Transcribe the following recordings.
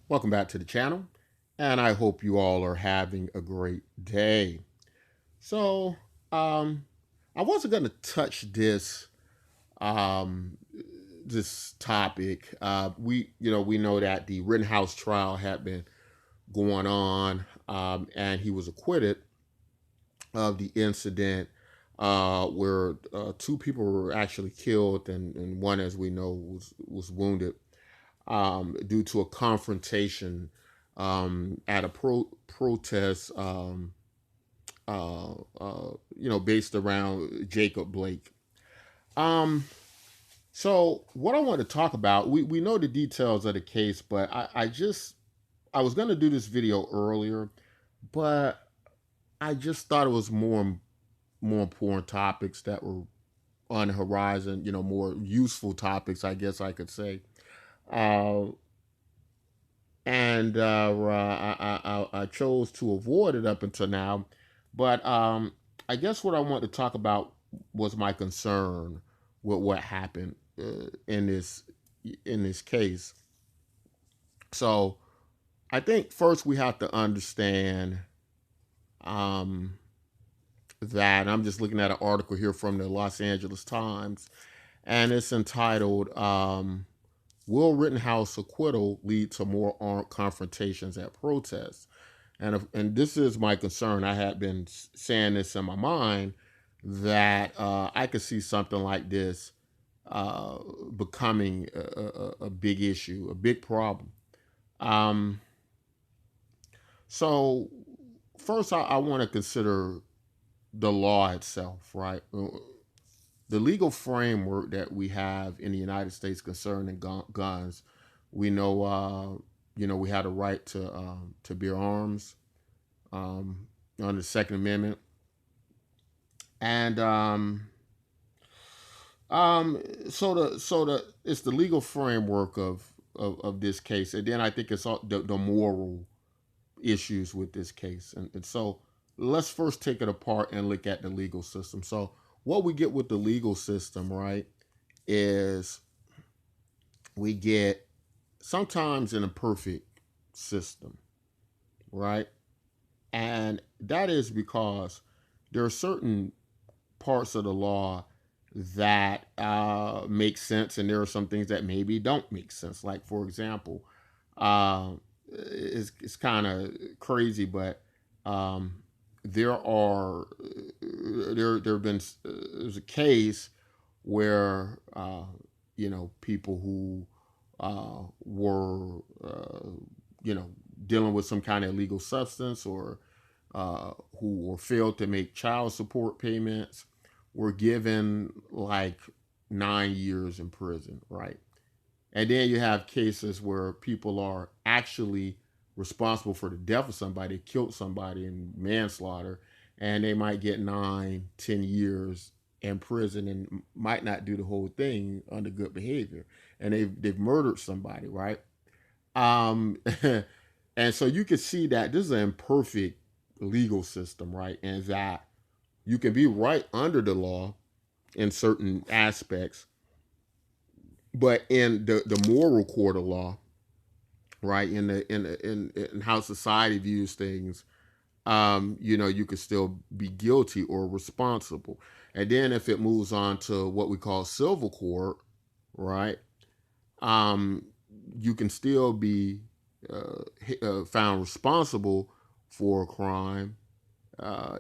Welcome back to the channel, and I hope you all are having a great day. So, um, I wasn't going to touch um, this topic. We know that the Rittenhouse trial had been going on, and he was acquitted of the incident where two people were actually killed, and one, as we know, was wounded due to a confrontation at a protest, based around Jacob Blake. Um, so what I want to talk about, we know the details of the case, but I was going to do this video earlier, but I just thought it was more important topics that were on the horizon, more useful topics, I guess I could say. Uh, and I chose to avoid it up until now. But I guess what I want to talk about was my concern with what happened in this case. So I think first we have to understand um, that I'm just looking at an article here from the Los Angeles Times, and it's entitled "Will Rittenhouse acquittal lead to more armed confrontations at protests?" And this is my concern. I had been saying this in my mind that I could see something like this uh, becoming a big issue, a big problem. Um, so first, I want to consider the law itself, right? The legal framework that we have in the United States concerning guns. We know, we had a right to bear arms um, under the Second Amendment, and um, so the it's the legal framework of this case, and then I think it's all the moral issues with this case, and so let's first take it apart and look at the legal system. So what we get with the legal system, right, is we get sometimes an imperfect system, right, and that is because there are certain parts of the law that make sense, and there are some things that maybe don't make sense. Like, for example, it's kind of crazy, but um, there have been there's a case where people who were dealing with some kind of illegal substance, or who were failed to make child support payments, were given like 9 years in prison, right? And then you have cases where people are actually responsible for the death of somebody, killed somebody in manslaughter, and they might get 9, 10 years in prison and might not do the whole thing under good behavior. And they've murdered somebody, right? Um, and so you can see that this is an imperfect legal system, right? And that you can be right under the law in certain aspects, but in the moral court of law, right, in how society views things, you could still be guilty or responsible. And then if it moves on to what we call civil court, right, um, you can still be found responsible for a crime,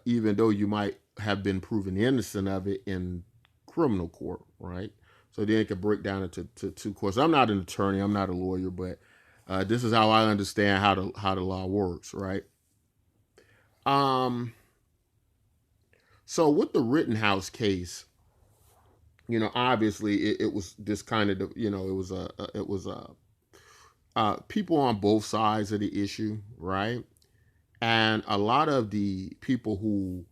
even though you might have been proven innocent of it in criminal court, right? So then it could break down into two courts. I'm not an attorney, I'm not a lawyer, but this is how I understand how the law works, right? Um, so with the Rittenhouse case, obviously it was this kind of, people on both sides of the issue, right? And a lot of the people who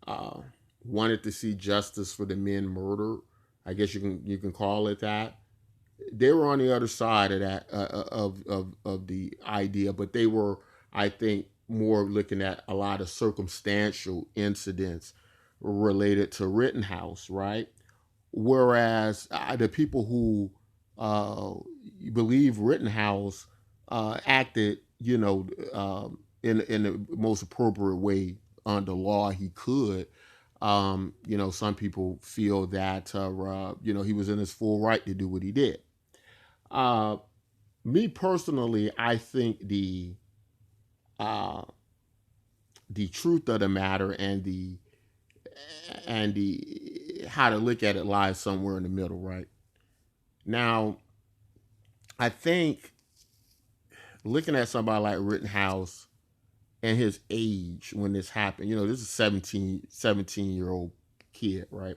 uh, wanted to see justice for the men murdered, I guess you can call it that. They were on the other side of that of the idea, but they were, I think, more looking at a lot of circumstantial incidents related to Rittenhouse, right? Whereas the people who uh, believe Rittenhouse acted, in the most appropriate way under law he could. Some people feel that he was in his full right to do what he did. Uh, Me personally, I think uh, the truth of the matter and the how to look at it lies somewhere in the middle, right? Now, I think looking at somebody like Rittenhouse and his age when this happened, this is 17-year-old kid, right?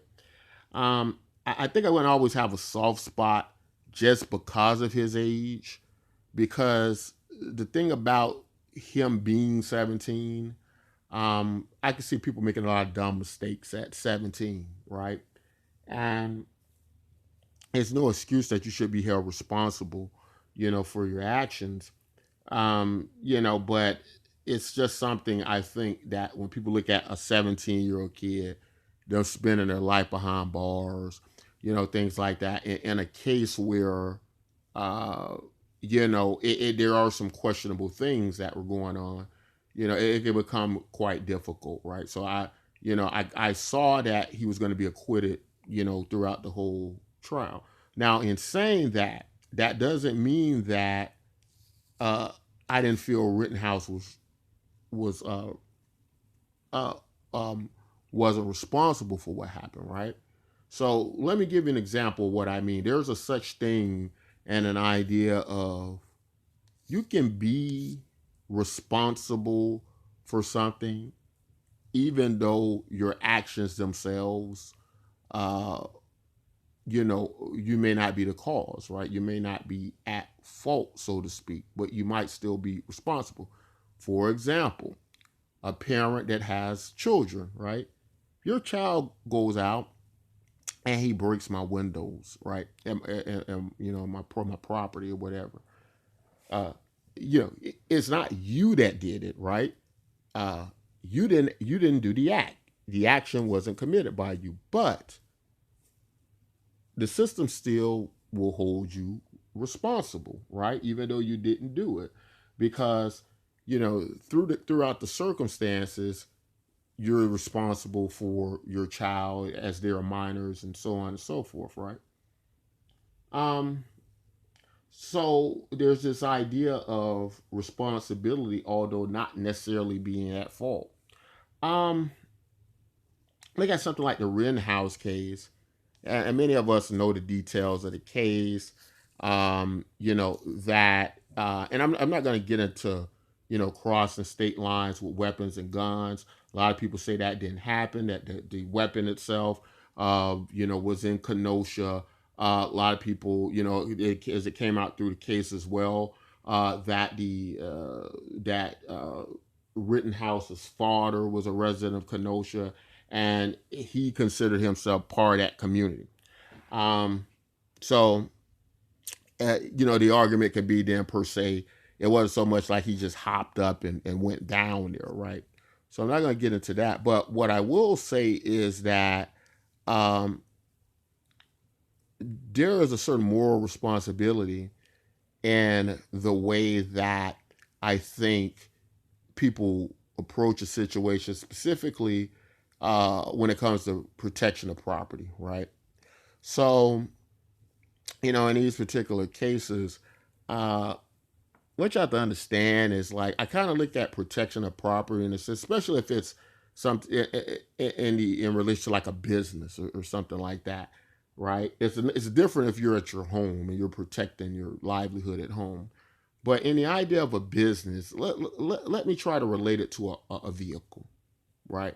I think I wouldn't always have a soft spot just because of his age, because the thing about him being 17, I can see people making a lot of dumb mistakes at 17, right? And it's no excuse that you should be held responsible, for your actions. But it's just something I think that when people look at a 17-year-old kid, they're spending their life behind bars, things like that. In a case where, uh, there are some questionable things that were going on, it can become quite difficult, right? So I saw that he was going to be acquitted, throughout the whole trial. Now, in saying that, that doesn't mean that uh, I didn't feel Rittenhouse was uh, um, wasn't responsible for what happened, right? So let me give you an example of what I mean. There's a such thing and an idea of you can be responsible for something even though your actions themselves, uh, you may not be the cause, right? You may not be at fault, so to speak, but you might still be responsible. For example, a parent that has children, right? Your child goes out and he breaks my windows, right? And my property or whatever. Uh, it's not you that did it, right? Uh, you didn't do the act. The action wasn't committed by you, but the system still will hold you responsible, right? Even though you didn't do it, because throughout the circumstances, you're responsible for your child as they're minors and so on and so forth, right? Um, so there's this idea of responsibility, although not necessarily being at fault. Um, Look at something like the Rittenhouse case, and many of us know the details of the case. And I'm not going to get into, crossing state lines with weapons and guns. A lot of people say that didn't happen, that the weapon itself, was in Kenosha. A lot of people, as it came out through the case as well, that Rittenhouse's father was a resident of Kenosha, and he considered himself part of that community. Um, so, the argument could be then per se, it wasn't so much like he just hopped up and went down there, right? So I'm not going to get into that. But what I will say is that um, there is a certain moral responsibility in the way that I think people approach a situation, specifically when it comes to protection of property, right? So, in these particular cases, uh, what you have to understand is, like, I kind of look at protection of property, and it's especially if it's something in relation to like a business or something like that, right? It's different if you're at your home and you're protecting your livelihood at home. But in the idea of a business, let me try to relate it to a vehicle, right?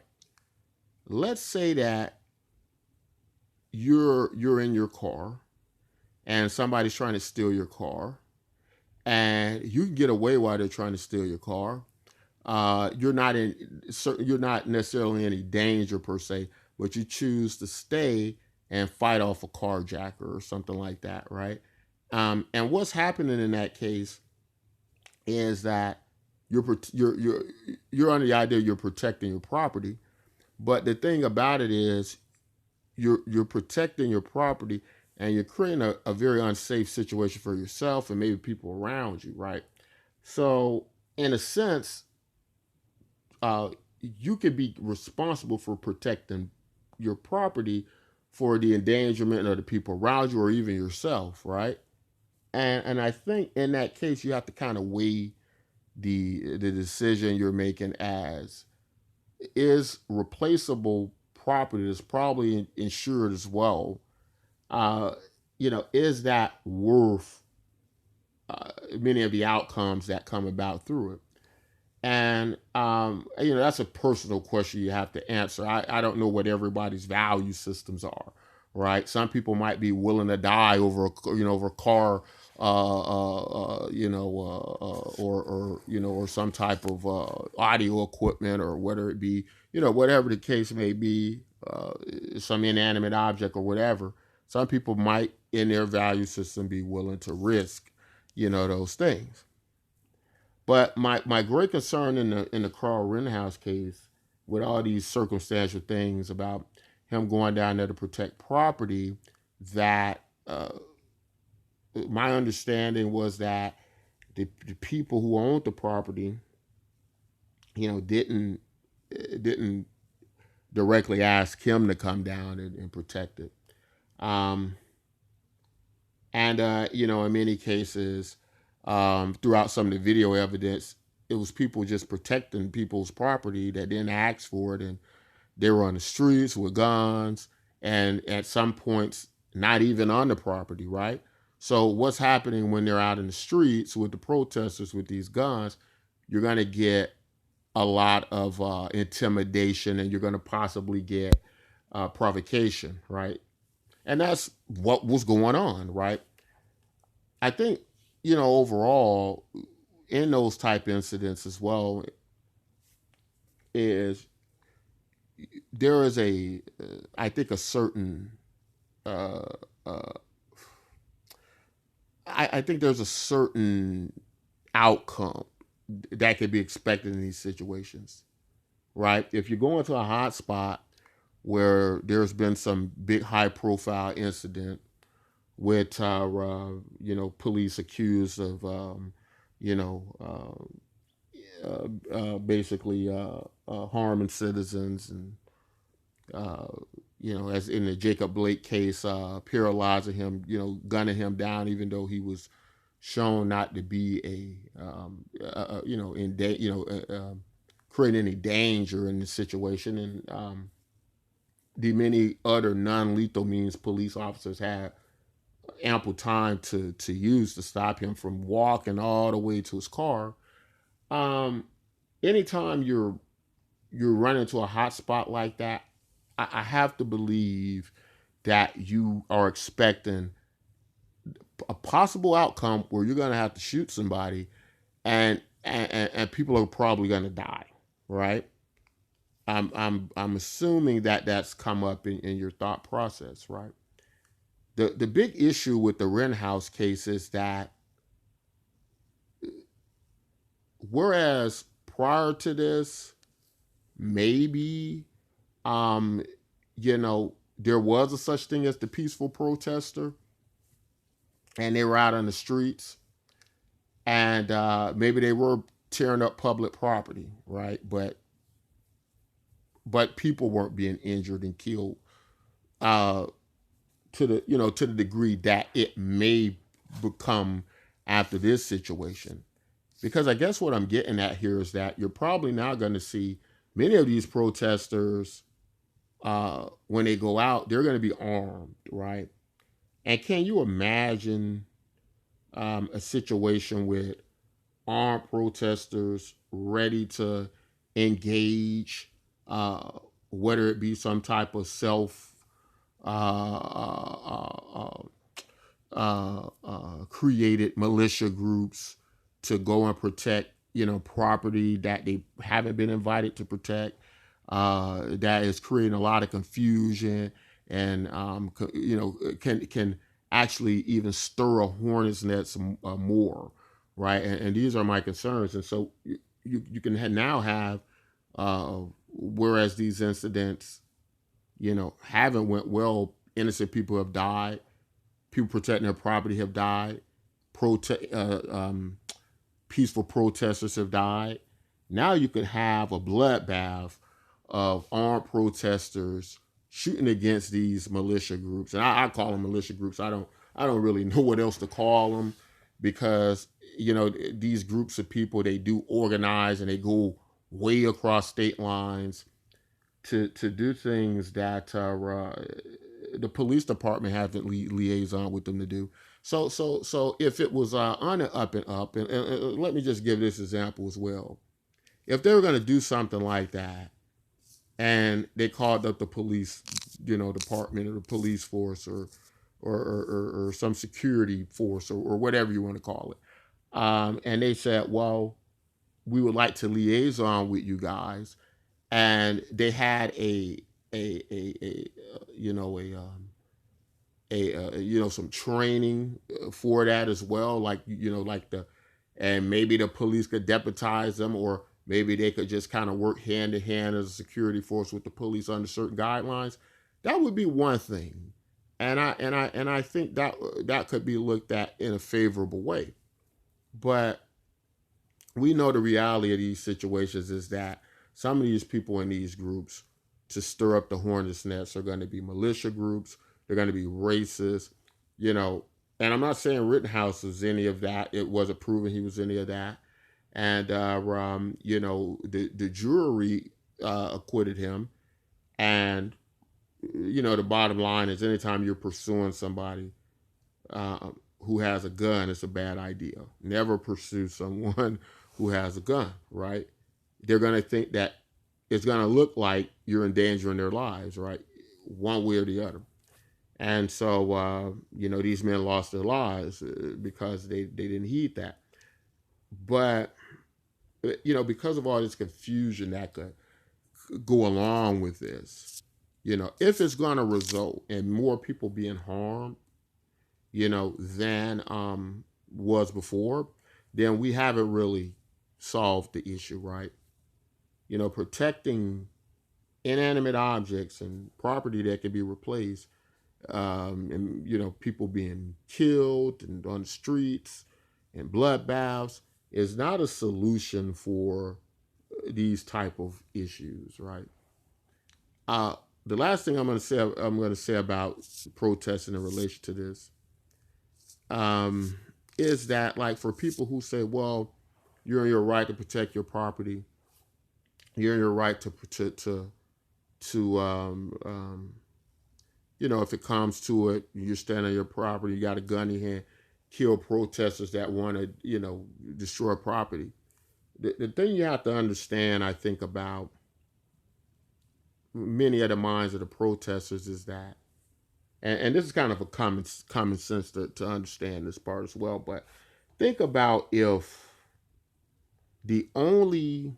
Let's say that you're in your car and somebody's trying to steal your car, and you can get away while they're trying to steal your car. You're not necessarily in any danger per se, but you choose to stay and fight off a carjacker or something like that, right? And what's happening in that case is that you're under the idea you're protecting your property, but the thing about it is you're protecting your property and you're creating a very unsafe situation for yourself and maybe people around you, right? So, in a sense, you could be responsible for protecting your property for the endangerment of the people around you or even yourself, right? And I think in that case you have to kind of weigh the decision you're making as, is replaceable property that's probably insured as well, uh, is that worth many of the outcomes that come about through it? And that's a personal question you have to answer. I don't know what everybody's value systems are, right? Some people might be willing to die over over a car, or some type of audio equipment, or whether it be whatever the case may be, some inanimate object or whatever. Some people might, in their value system, be willing to risk those things. But my great concern in the Carl Rittenhouse case, with all these circumstantial things about him going down there to protect property, that my understanding was that the people who owned the property, didn't directly ask him to come down and protect it. Um, and in many cases, throughout some of the video evidence, it was people just protecting people's property that didn't ask for it, and they were on the streets with guns, and at some points not even on the property, right? So what's happening when they're out in the streets with the protesters with these guns? You're going to get a lot of intimidation, and you're going to possibly get provocation, right? And that's what was going on, right? I think, overall, in those type incidents as well, is there is I think a certain, uh, uh, I think there's a certain outcome that could be expected in these situations, right? If you're going to a hot spot where there's been some big high profile incident with police accused of you know basically harming citizens, and as in the Jacob Blake case, paralyzing him, gunning him down, even though he was shown not to be create any danger in the situation, and the many other non-lethal means police officers had ample time to use to stop him from walking all the way to his car. Um, Anytime you're running into a hot spot like that, I have to believe that you are expecting a possible outcome where you're going to have to shoot somebody, and people are probably going to die, right? I'm assuming that that's come up in your thought process, right? The big issue with the Rittenhouse case is that, whereas prior to this, maybe um, there was a such thing as the peaceful protester, and they were out on the streets, and maybe they were tearing up public property, right? But people weren't being injured and killed uh, to the degree that it may become after this situation. Because I guess what I'm getting at here is that you're probably now going to see many of these protesters, when they go out, they're going to be armed, right? And can you imagine a situation with armed protesters ready to engage, whether it be some type of self created militia groups to go and protect, property that they haven't been invited to protect, that is creating a lot of confusion, and can actually even stir a hornet's nest more, right? And these are my concerns. And so you can now have, whereas these incidents, haven't went well, innocent people have died, people protecting their property have died, peaceful protesters have died. Now you could have a bloodbath of armed protesters shooting against these militia groups, and I call them militia groups. I don't really know what else to call them, because these groups of people, they do organize and they go way across state lines to do things that the police department haven't liaison with them to do. So if it was on the up and up, and let me just give this example as well. If they were going to do something like that, and they called up the police, department, or the police force, or some security force, or whatever you want to call it, and they said, well, we would like to liaison with you guys, and they had some training for that as well, and maybe the police could deputize them, or maybe they could just kind of work hand in hand as a security force with the police under certain guidelines. That would be one thing, and I think that could be looked at in a favorable way. But we know the reality of these situations is that some of these people in these groups, to stir up the hornet's nest, are going to be militia groups. They're going to be racist, and I'm not saying Rittenhouse was any of that. It wasn't proven he was any of that. And, the jury acquitted him. And, the bottom line is, anytime you're pursuing somebody who has a gun, it's a bad idea. Never pursue someone who has a gun, right? They're going to think that it's going to look like you're endangering their lives, right? One way or the other. And so, these men lost their lives because they didn't heed that. But, because of all this confusion that could go along with this, if it's going to result in more people being harmed, than was before, then we haven't really solved the issue, right? Protecting inanimate objects and property that can be replaced, and people being killed and on the streets and bloodbaths is not a solution for these type of issues, right? The last thing I'm going to say about protesting in relation to this is that, like, for people who say, well, you're in your right to protect your property, you're in your right to if it comes to it, you're standing on your property, you got a gun in your hand, kill protesters that want to, destroy property. The thing you have to understand, I think, about many of the minds of the protesters is that, and this is kind of a common sense to understand this part as well, but think about if the only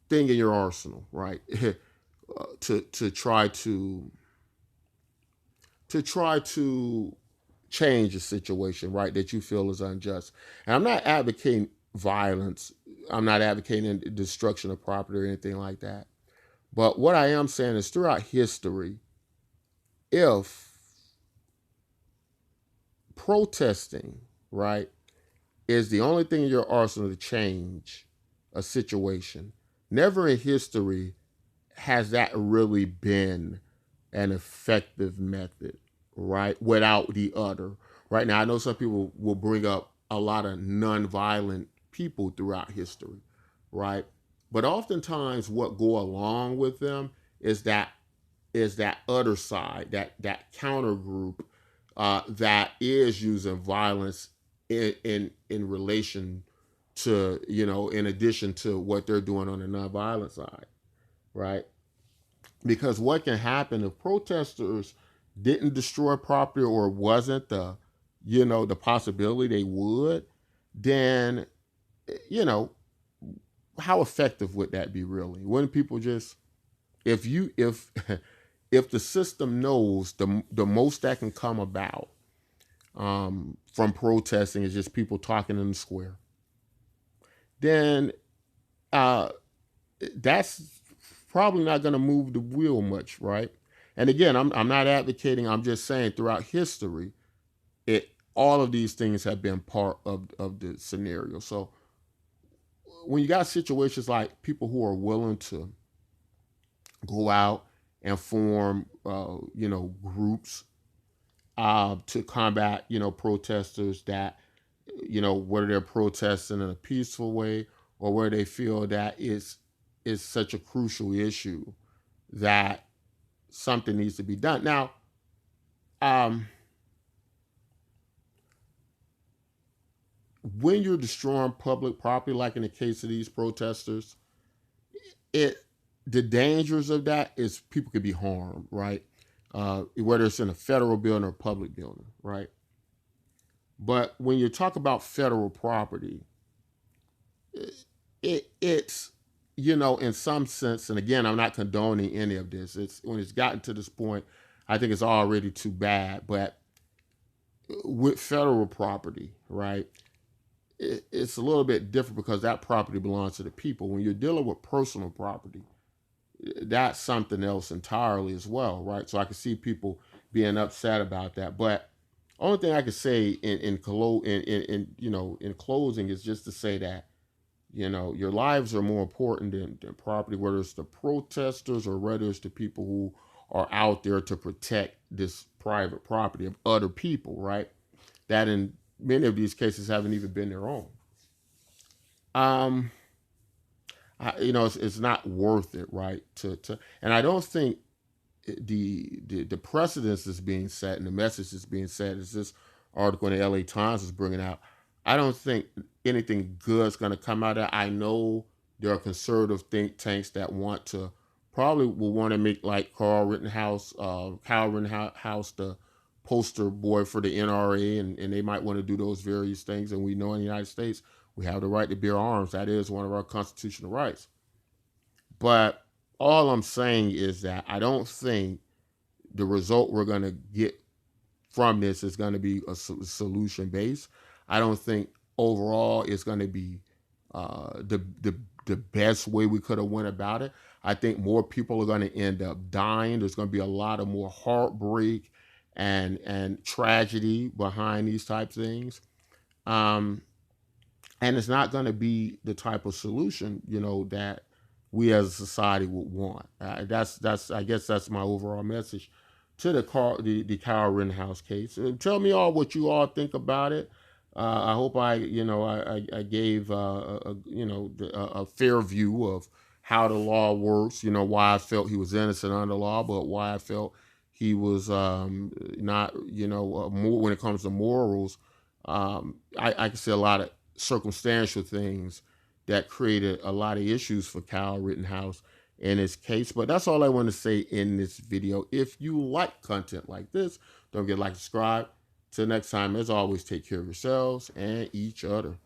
thing in your arsenal, right, to try to change a situation, right, that you feel is unjust. And I'm not advocating violence. I'm not advocating destruction of property or anything like that. But what I am saying is, throughout history, if protesting, right, is the only thing in your arsenal to change a situation, never in history has that really been an effective method, right, without the other. Right now, I know some people will bring up a lot of nonviolent people throughout history, right? But oftentimes what go along with them is that other side, that counter group that is using violence in relation to, in addition to what they're doing on the nonviolent side, right? Because what can happen if protesters didn't destroy property, or wasn't the possibility they would, then, how effective would that be really? Wouldn't people just, if if the system knows the most that can come about from protesting is just people talking in the square, then that's probably not going to move the wheel much, right? And again, I'm not advocating. I'm just saying throughout history, all of these things have been part of the scenario. So when you got situations like people who are willing to go out and form, groups to combat, protesters that, whether they're protesting in a peaceful way or where they feel that is such a crucial issue that something needs to be done. Now, um, when you're destroying public property, like in the case of these protesters, it the dangers of that is people could be harmed, right? Whether it's in a federal building or a public building, right? But when you talk about federal property, it's in some sense, and again, I'm not condoning any of this. It's when it's gotten to this point, I think it's already too bad. But with federal property, right? It's a little bit different because that property belongs to the people. When you're dealing with personal property, that's something else entirely as well, right? So I can see people being upset about that. But only thing I could say in closing is just to say that your lives are more important than property, whether it's the protesters or whether it's the people who are out there to protect this private property of other people, right? That in many of these cases haven't even been their own. Um, it's not worth it, right? And I don't think the precedence is being set and the message is being set, as this article in the LA Times is bringing out. I don't think anything good is going to come out of it. I know there are conservative think tanks that probably will want to make like Kyle Rittenhouse the poster boy for the NRA, and they might want to do those various things. And we know in the United States, we have the right to bear arms. That is one of our constitutional rights. But all I'm saying is that I don't think the result we're going to get from this is going to be a solution based. I don't think overall it's going to be the best way we could have went about it. I think more people are going to end up dying. There's going to be a lot of more heartbreak and tragedy behind these type things. Um, and it's not going to be the type of solution, that we as a society would want. That's I guess that's my overall message to the Kyle Rittenhouse case. Tell me all what you all think about it. I hope I gave a fair view of how the law works. Why I felt he was innocent under law, but why I felt he was not. More when it comes to morals. I can see a lot of circumstantial things that created a lot of issues for Kyle Rittenhouse in his case. But that's all I want to say in this video. If you like content like this, don't forget to like, subscribe. Till next time, as always, take care of yourselves and each other.